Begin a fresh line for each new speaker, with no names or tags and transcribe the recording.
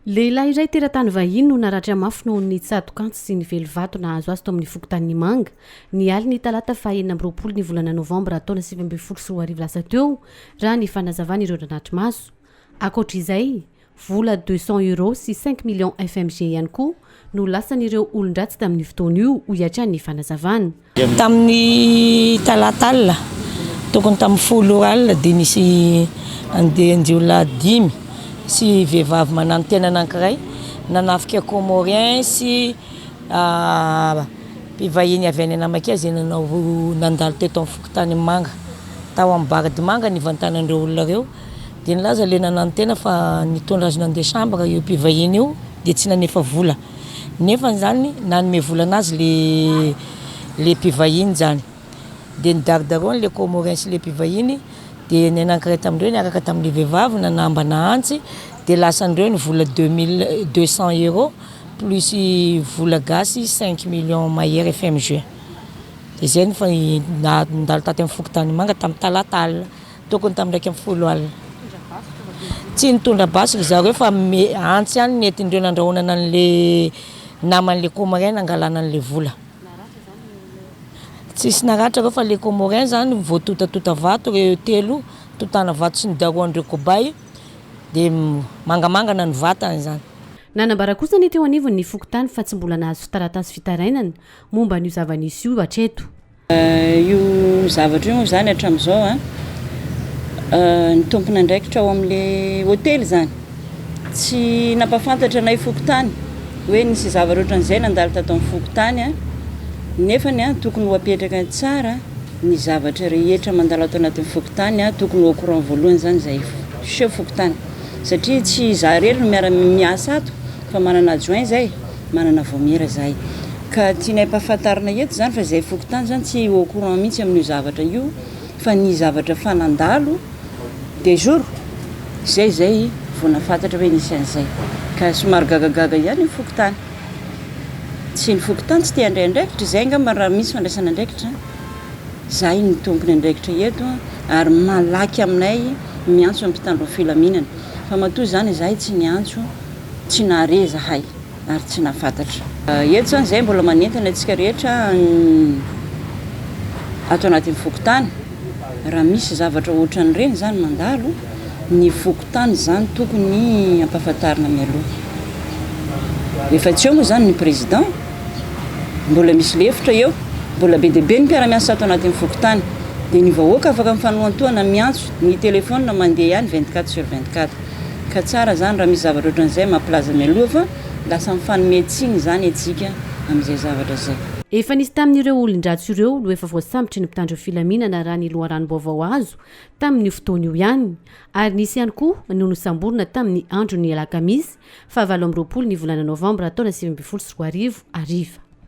Lehilahy iray teratany vahiny no naratra mafy noho ny tsatokantsy sy ny velovato nahazo azy tao amin'ny Fokontany Manga. Ny aliny talata fahaenina amby roapolo ny volana novambra taona 2024 lasa teo raha ny fanazavana ireo ranatry maso. Ankoatr'izay, vola 200 € sy 5 millions FMG ihany koa no lasan'ireo olon-dratsy tamin'ny fotoana io ho iatran'ny fanazavana.
Tamin'ny talata alina tokony tamin'ny 10 alina dia nisy andehanjiolona 5 sy vehivavy manano tena anankiray nanafika Comorien sy mpivahiny avy any Namake izay nandalo teto amin'ny Fokontany Manga tao amin'ny barady manga nivantanan'ireo olona ireo dia nilaza le nanano tena fa nitondra azy nandeha chambre io mpivahiny io dia tsy nanefa vola nefa zany nanome vola anazy le mpivahiny zany dia nidaridaro le Comorien sy le mpivahiny dia ny anankiray tamindreo niaraka tamin'le vehivavy nanambana antsy dia lasandreo ny vola 200 € plus vola gasy 5 millions mahery FMG. Dia zay ny fa nandalo taty amin'ny Fokontany Manga tamin'ny talata alina tokony tamin'ny 10 alina. Tsy nitondra basy ry zareo fa antsy ihany nentindreo nandrahonana an'le naman'le Comorien nangalana an'le vola. Tsisy naratra reo fa le Comorien zany voatotatota vato reo telo totana vato sy nidaroan'ireo kobay dia mangamanga na ny vatany zany.
Nanambara kosa ny teo anivon'ny Fokontany fa tsy mbola nahazo taratasy fitarainana momba n'io zava-nisy io hatreto.
Io zavatra io zany hatramin'izao ny tompona andraikitra ao amin'le hôtely zany tsy nampafantatra anay Fokontany hoe nisy zavatra ohatran'izay nandalo tato amin'ny Fokontany nefany tokony ho apetraka tsara ny zavatra rehetra mandalo ato anatin'ny Fokontany tokony ho courant voalohany zany zay chef Fokontany satria tsy zarery no miasa ato fa manana adjoint zay manana vomira zay ka tianay mpahafantarina eto zany fa zay Fokontany zany tsy au courant mihitsy amin'io zavatra io fa ny zavatra fanandalo de jour zay vao nafantatra hoe nisy an'izay ka somary gagagaga ihany ny Fokontany. Tsy ny Fokontany tsy tia andraikitra zay ngamba raha misy fandraisana andraikitra zay ny tompony andraikitra eto ary malaky aminay miantso amin'ny mpitandro filaminana fa matoa zany zahay tsy niantso tsy nahare zahay ary tsy nafantatra. Eto zany zay mbola manentana antsika rehetra ato anatin'ny Fokontany raha misy zavatra ohatran'ireny zany mandalo ny Fokontany zany tokony ampahafantarina mialoha. Efa tsy eo moa zany ny président mbola misy lefitra eo mbola be dia be ny mpiara-miasa ato anatin'ny Fokontany dia ny vahoaka afaka mifanohantoana miantso ny telefônina mandeha ihany 24/24 ka tsara zany raha misy zavatra ohatran'izay mampilaza mialoha fa lasa mifanometsiny zany atsika amin'izay zavatra zay.
Efa nisy tamin'ireo olon-dratsy ireo no efa voasambotry ny mpitandro filaminana raha ny loharanom-baovao azo tamin'ny fotoana io ihany ary nisy ihany koa no nosamborina tamin'ny andro ny alakamisy 9 ny volana novambra taona 2024 ariva.